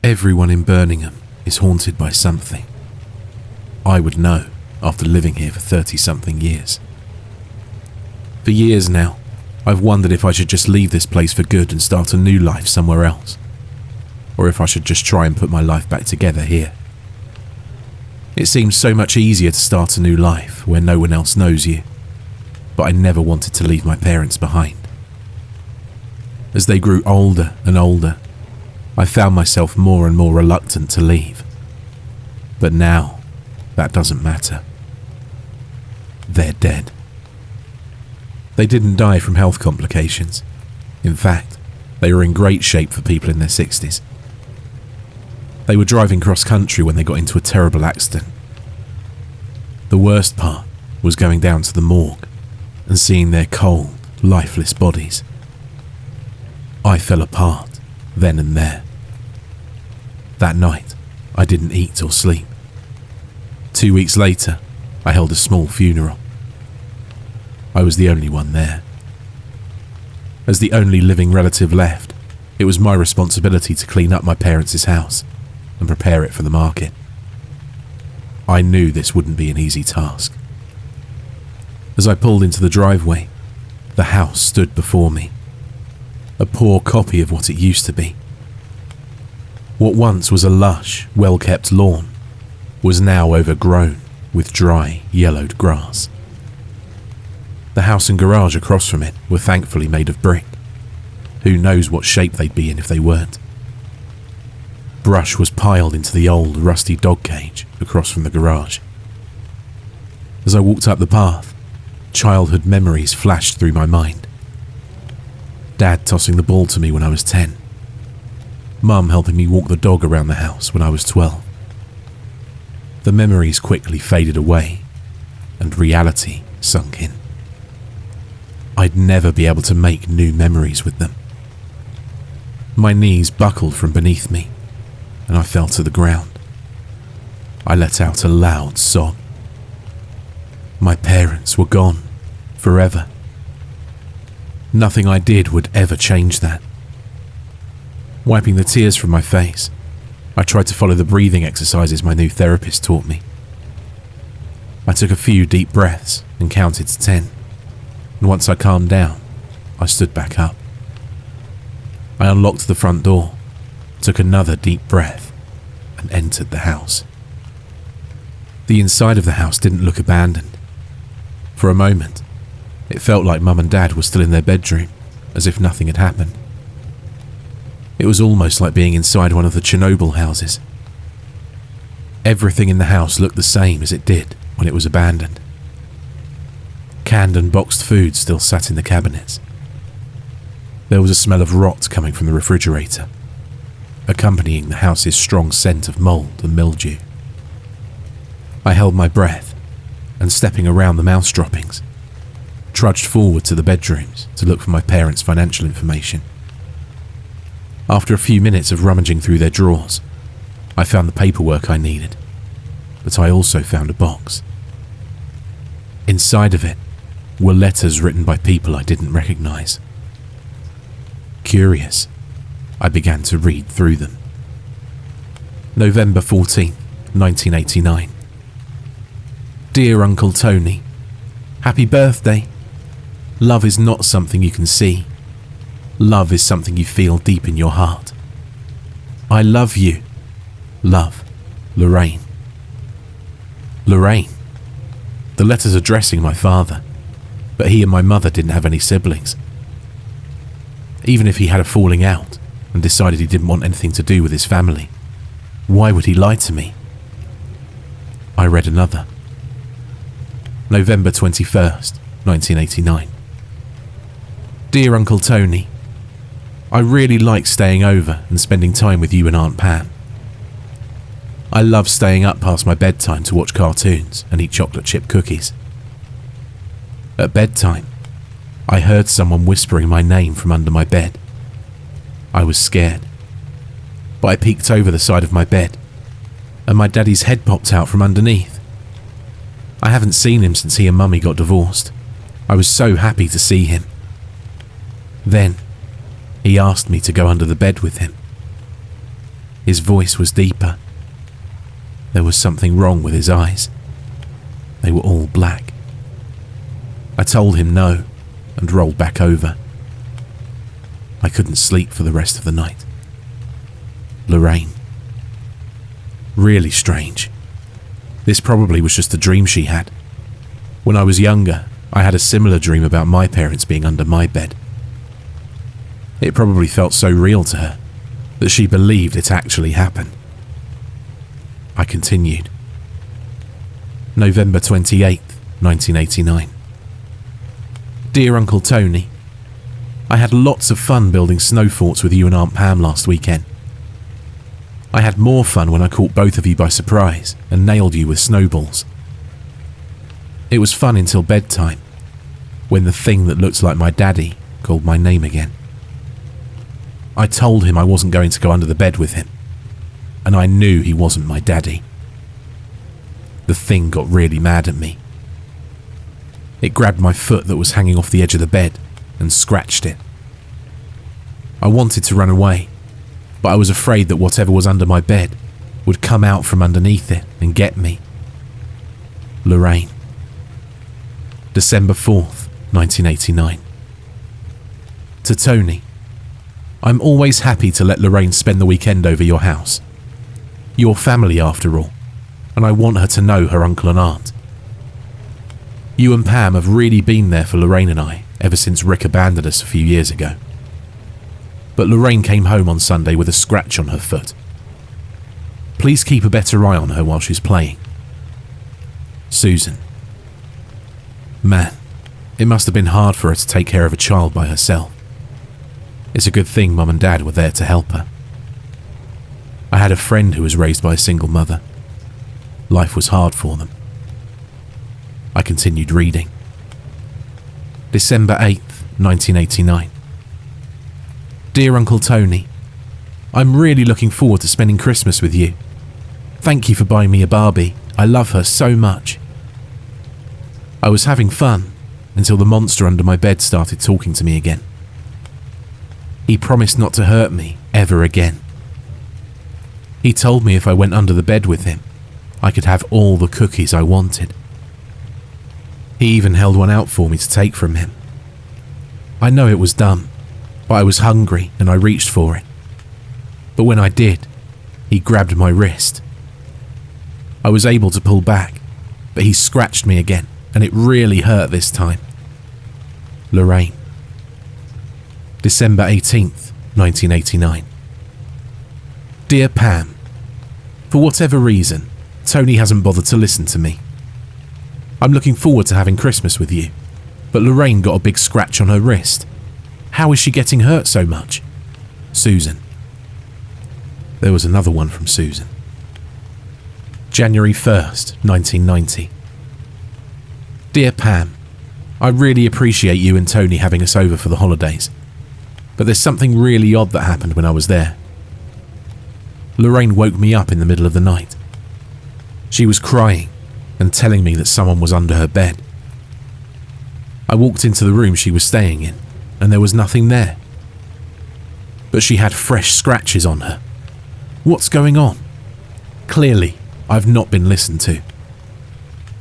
Everyone in Birmingham is haunted by something. I would know after living here for 30-something years. For years now, I've wondered if I should just leave this place for good and start a new life somewhere else, or if I should just try and put my life back together here. It seems so much easier to start a new life where no one else knows you, but I never wanted to leave my parents behind. As they grew older and older, I found myself more and more reluctant to leave. But now, that doesn't matter. They're dead. They didn't die from health complications. In fact, they were in great shape for people in their 60s. They were driving cross-country when they got into a terrible accident. The worst part was going down to the morgue and seeing their cold, lifeless bodies. I fell apart then and there. That night, I didn't eat or sleep. 2 weeks later, I held a small funeral. I was the only one there. As the only living relative left, it was my responsibility to clean up my parents' house and prepare it for the market. I knew this wouldn't be an easy task. As I pulled into the driveway, the house stood before me, a poor copy of what it used to be. What once was a lush, well-kept lawn was now overgrown with dry, yellowed grass. The house and garage across from it were thankfully made of brick. Who knows what shape they'd be in if they weren't. Brush was piled into the old, rusty dog cage across from the garage. As I walked up the path, childhood memories flashed through my mind. Dad tossing the ball to me when I was 10. Mum helping me walk the dog around the house when I was 12. The memories quickly faded away, and reality sunk in. I'd never be able to make new memories with them. My knees buckled from beneath me, and I fell to the ground. I let out a loud sob. My parents were gone, forever. Nothing I did would ever change that. Wiping the tears from my face, I tried to follow the breathing exercises my new therapist taught me. I took a few deep breaths and counted to 10. And once I calmed down, I stood back up. I unlocked the front door, took another deep breath, and entered the house. The inside of the house didn't look abandoned. For a moment, it felt like Mum and Dad were still in their bedroom, as if nothing had happened. It was almost like being inside one of the Chernobyl houses. Everything in the house looked the same as it did when it was abandoned. Canned and boxed food still sat in the cabinets. There was a smell of rot coming from the refrigerator, accompanying the house's strong scent of mold and mildew. I held my breath and, stepping around the mouse droppings, trudged forward to the bedrooms to look for my parents' financial information. After a few minutes of rummaging through their drawers, I found the paperwork I needed, but I also found a box. Inside of it were letters written by people I didn't recognize. Curious, I began to read through them. November 14, 1989. Dear Uncle Tony, happy birthday. Love is not something you can see. Love is something you feel deep in your heart. I love you. Love, Lorraine. Lorraine. The letter's addressing my father, but he and my mother didn't have any siblings. Even if he had a falling out and decided he didn't want anything to do with his family, why would he lie to me? I read another. November 21st, 1989. Dear Uncle Tony, I really like staying over and spending time with you and Aunt Pam. I love staying up past my bedtime to watch cartoons and eat chocolate chip cookies. At bedtime, I heard someone whispering my name from under my bed. I was scared, but I peeked over the side of my bed, and my daddy's head popped out from underneath. I haven't seen him since he and Mummy got divorced. I was so happy to see him. Then, he asked me to go under the bed with him. His voice was deeper. There was something wrong with his eyes. They were all black. I told him no and rolled back over. I couldn't sleep for the rest of the night. Lorraine. Really strange. This probably was just a dream she had. When I was younger, I had a similar dream about my parents being under my bed. It probably felt so real to her that she believed it actually happened. I continued. November 28th, 1989. Dear Uncle Tony, I had lots of fun building snow forts with you and Aunt Pam last weekend. I had more fun when I caught both of you by surprise and nailed you with snowballs. It was fun until bedtime, when the thing that looked like my daddy called my name again. I told him I wasn't going to go under the bed with him, and I knew he wasn't my daddy. The thing got really mad at me. It grabbed my foot that was hanging off the edge of the bed and scratched it. I wanted to run away, but I was afraid that whatever was under my bed would come out from underneath it and get me. Lorraine. December 4th, 1989. To Tony, I'm always happy to let Lorraine spend the weekend over your house. Your family after all, and I want her to know her uncle and aunt. You and Pam have really been there for Lorraine and I ever since Rick abandoned us a few years ago. But Lorraine came home on Sunday with a scratch on her foot. Please keep a better eye on her while she's playing. Susan. Man, it must have been hard for her to take care of a child by herself. It's a good thing Mum and Dad were there to help her. I had a friend who was raised by a single mother. Life was hard for them. I continued reading. December 8th, 1989. Dear Uncle Tony, I'm really looking forward to spending Christmas with you. Thank you for buying me a Barbie. I love her so much. I was having fun until the monster under my bed started talking to me again. He promised not to hurt me ever again. He told me if I went under the bed with him, I could have all the cookies I wanted. He even held one out for me to take from him. I know it was dumb, but I was hungry and I reached for it. But when I did, he grabbed my wrist. I was able to pull back, but he scratched me again, and it really hurt this time. Lorraine. December 18th, 1989. Dear Pam, for whatever reason, Tony hasn't bothered to listen to me. I'm looking forward to having Christmas with you, but Lorraine got a big scratch on her wrist. How is she getting hurt so much? Susan. There was another one from Susan. January 1st, 1990. Dear Pam, I really appreciate you and Tony having us over for the holidays, but there's something really odd that happened when I was there. Lorraine woke me up in the middle of the night. She was crying and telling me that someone was under her bed. I walked into the room she was staying in, and there was nothing there. But she had fresh scratches on her. What's going on? Clearly, I've not been listened to.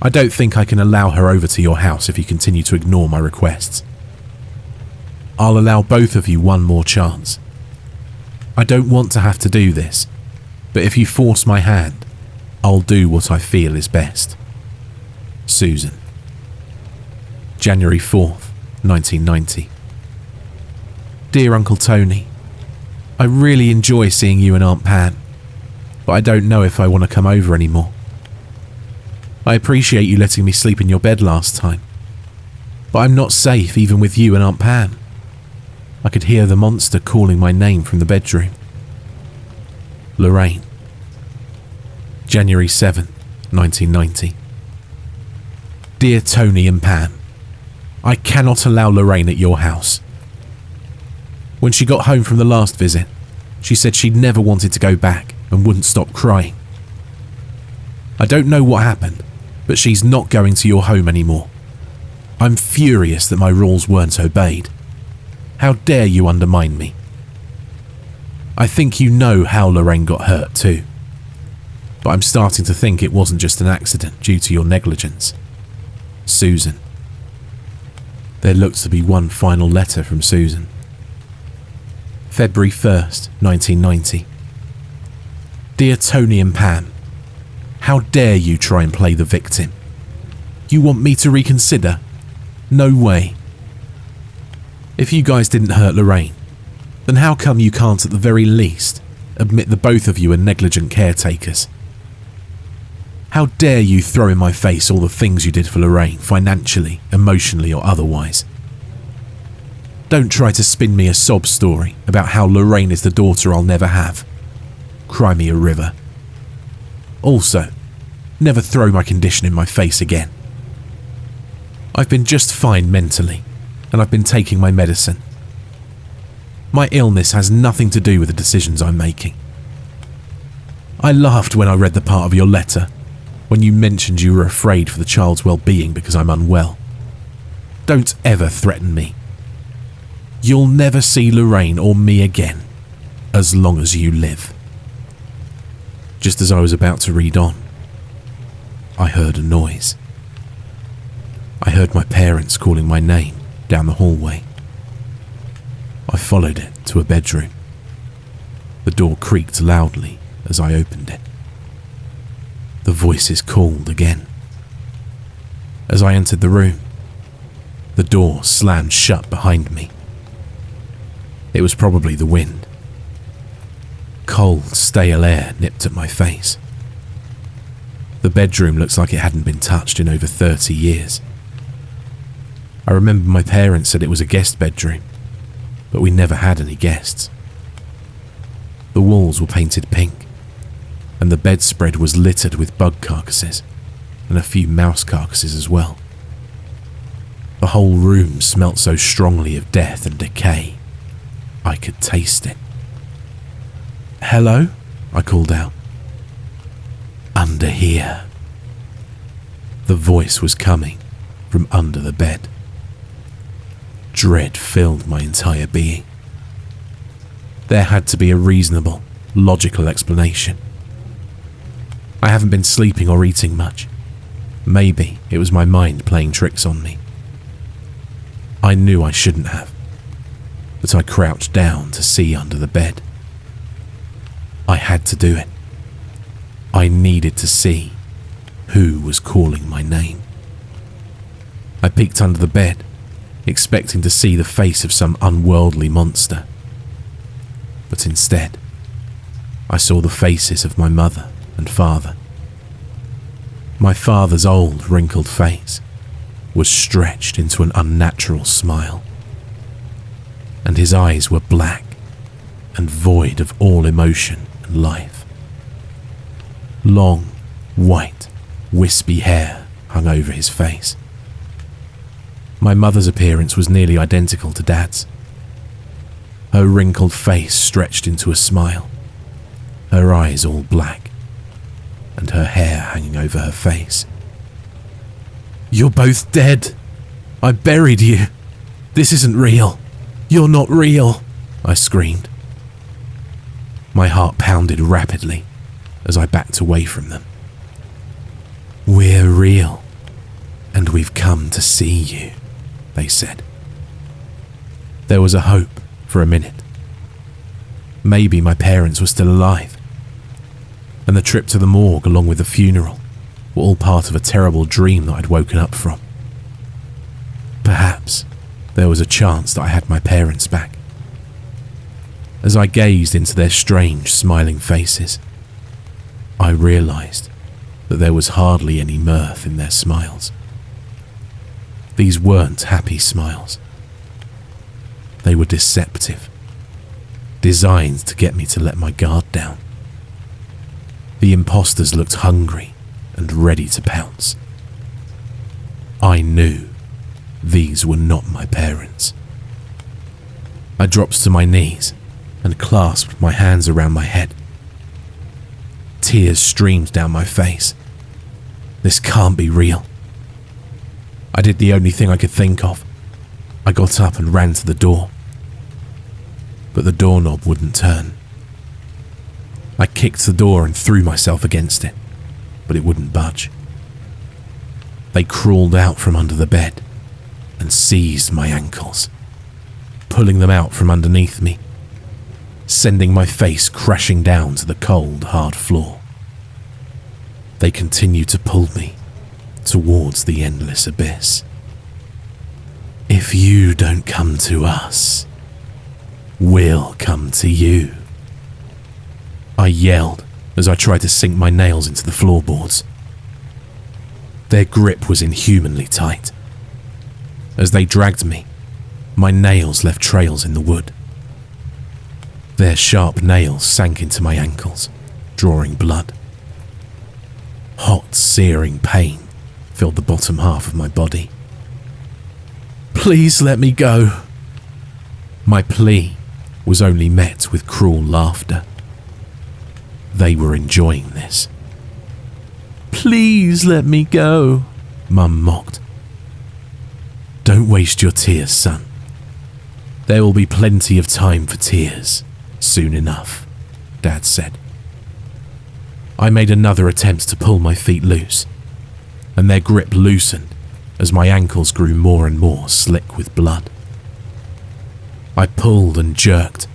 I don't think I can allow her over to your house if you continue to ignore my requests. I'll allow both of you one more chance. I don't want to have to do this, but if you force my hand, I'll do what I feel is best. Susan. January 4th, 1990. Dear Uncle Tony, I really enjoy seeing you and Aunt Pam, but I don't know if I want to come over anymore. I appreciate you letting me sleep in your bed last time, but I'm not safe even with you and Aunt Pam. I could hear the monster calling my name from the bedroom. Lorraine. January 7th, 1990. Dear Tony and Pam, I cannot allow Lorraine at your house. When she got home from the last visit, she said she'd never wanted to go back and wouldn't stop crying. I don't know what happened, but she's not going to your home anymore. I'm furious that my rules weren't obeyed. How dare you undermine me? I think you know how Lorraine got hurt too. But I'm starting to think it wasn't just an accident due to your negligence. Susan. There looked to be one final letter from Susan. February 1st, 1990. Dear Tony and Pam, how dare you try and play the victim? You want me to reconsider? No way. If you guys didn't hurt Lorraine, then how come you can't at the very least admit the both of you are negligent caretakers? How dare you throw in my face all the things you did for Lorraine, financially, emotionally or otherwise? Don't try to spin me a sob story about how Lorraine is the daughter I'll never have. Cry me a river. Also, never throw my condition in my face again. I've been just fine mentally, and I've been taking my medicine. My illness has nothing to do with the decisions I'm making. I laughed when I read the part of your letter when you mentioned you were afraid for the child's well-being because I'm unwell. Don't ever threaten me. You'll never see Lorraine or me again, as long as you live. Just as I was about to read on, I heard a noise. I heard my parents calling my name down the hallway. I followed it to a bedroom. The door creaked loudly as I opened it. The voices called again. As I entered the room, the door slammed shut behind me. It was probably the wind. Cold, stale air nipped at my face. The bedroom looks like it hadn't been touched in over 30 years. I remember my parents said it was a guest bedroom, but we never had any guests. The walls were painted pink, and the bedspread was littered with bug carcasses, and a few mouse carcasses as well. The whole room smelt so strongly of death and decay, I could taste it. "Hello?" I called out. "Under here." The voice was coming from under the bed. Dread filled my entire being. There had to be a reasonable, logical explanation. I haven't been sleeping or eating much. Maybe it was my mind playing tricks on me. I knew I shouldn't have, but I crouched down to see under the bed. I had to do it. I needed to see who was calling my name. I peeked under the bed, expecting to see the face of some unworldly monster. But instead, I saw the faces of my mother and father. My father's old, wrinkled face was stretched into an unnatural smile, and his eyes were black and void of all emotion and life. Long, white, wispy hair hung over his face. My mother's appearance was nearly identical to Dad's. Her wrinkled face stretched into a smile, her eyes all black, and her hair hanging over her face. "You're both dead. I buried you. This isn't real. You're not real," I screamed. My heart pounded rapidly as I backed away from them. "We're real, and we've come to see you," they said. There was a hope for a minute. Maybe my parents were still alive, and the trip to the morgue along with the funeral were all part of a terrible dream that I'd woken up from. Perhaps there was a chance that I had my parents back. As I gazed into their strange, smiling faces, I realized that there was hardly any mirth in their smiles. These weren't happy smiles. They were deceptive, designed to get me to let my guard down. The imposters looked hungry and ready to pounce. I knew these were not my parents. I dropped to my knees and clasped my hands around my head. Tears streamed down my face. This can't be real. I did the only thing I could think of. I got up and ran to the door. But the doorknob wouldn't turn. I kicked the door and threw myself against it, but it wouldn't budge. They crawled out from under the bed and seized my ankles, pulling them out from underneath me, sending my face crashing down to the cold, hard floor. They continued to pull me towards the endless abyss. If you don't come to us, we'll come to you, I yelled as I tried to sink my nails into the floorboards. Their grip was inhumanly tight. As they dragged me, my nails left trails in the wood. Their sharp nails sank into my ankles, drawing blood. Hot, searing pain filled the bottom half of my body. Please let me go. My plea was only met with cruel laughter. They were enjoying this. Please let me go, Mum mocked. Don't waste your tears, son. There will be plenty of time for tears soon enough, Dad said. I made another attempt to pull my feet loose, and their grip loosened as my ankles grew more and more slick with blood. I pulled and jerked,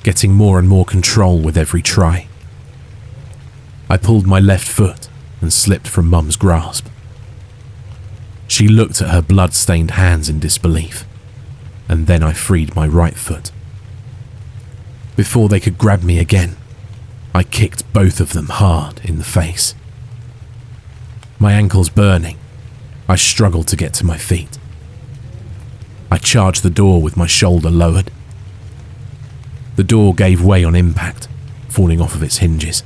getting more and more control with every try. I pulled my left foot and slipped from Mum's grasp. She looked at her blood-stained hands in disbelief, and then I freed my right foot. Before they could grab me again, I kicked both of them hard in the face. My ankles burning, I struggled to get to my feet. I charged the door with my shoulder lowered. The door gave way on impact, falling off of its hinges.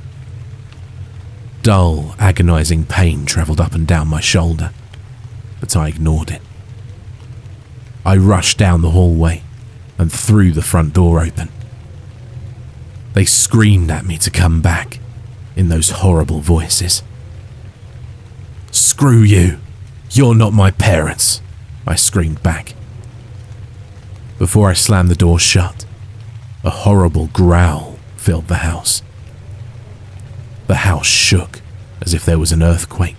Dull, agonizing pain travelled up and down my shoulder, but I ignored it. I rushed down the hallway and threw the front door open. They screamed at me to come back in those horrible voices. Screw you! You're not my parents, I screamed back. Before I slammed the door shut, a horrible growl filled the house. The house shook as if there was an earthquake.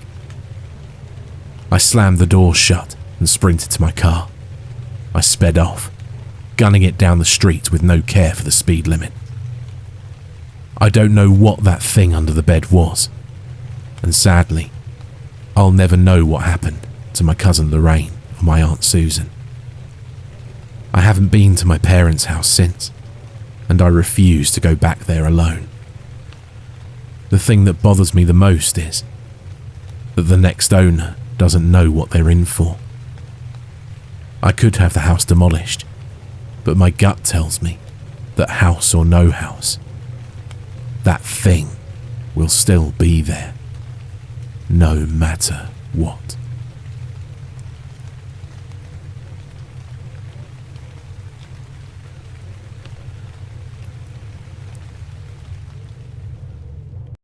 I slammed the door shut and sprinted to my car. I sped off, gunning it down the street with no care for the speed limit. I don't know what that thing under the bed was, and sadly, I'll never know what happened to my cousin Lorraine or my Aunt Susan. I haven't been to my parents' house since, and I refuse to go back there alone. The thing that bothers me the most is that the next owner doesn't know what they're in for. I could have the house demolished, but my gut tells me that house or no house, that thing will still be there, no matter what.